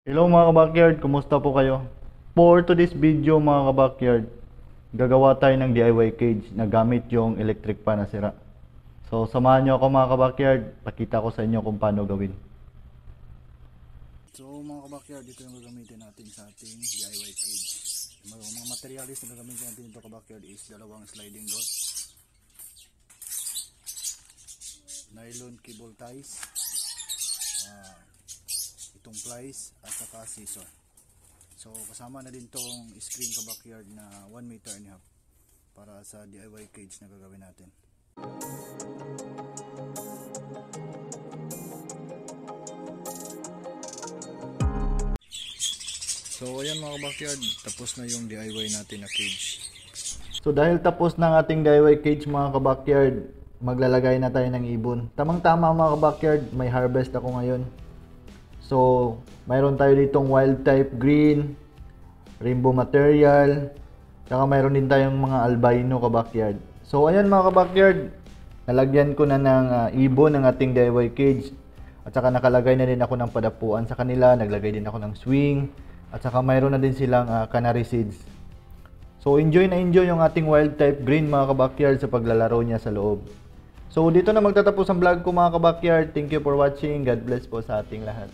Hello mga kabakyard, kumusta po kayo? For today's video mga kabakyard, gagawa tayo ng DIY cage na gamit yung electric pan na sira. So samahan nyo ako mga kabakyard, pakita ko sa inyo kung paano gawin. So mga kabakyard, dito yung gagamitin natin sa ating DIY cage. Mga materialis na gagamitin natin dito kabakyard is dalawang sliding door, nylon cable ties, itong plies at saka scissor. So kasama na din tong screen kabakyard na 1 meter and a half para sa DIY cage na gagawin natin. So ayan mga kabakyard, tapos na yung DIY natin na cage. So dahil tapos ng ating DIY cage mga kabakyard, maglalagay na tayo ng ibon. Tamang tama mga kabakyard, may harvest ako ngayon. So mayroon tayo ditong wild type green, rainbow material, saka mayroon din tayong mga albino kabakyard. So ayan mga kabakyard, nalagyan ko na ng ibon ng ating DIY cage. At saka nakalagay na din ako ng padapuan sa kanila, naglagay din ako ng swing. At saka mayroon na din silang canary seeds. So enjoy na enjoy yung ating wild type green mga kabakyard sa paglalaro niya sa loob. So dito na magtatapos ang vlog ko mga kabakyard. Thank you for watching. God bless po sa ating lahat.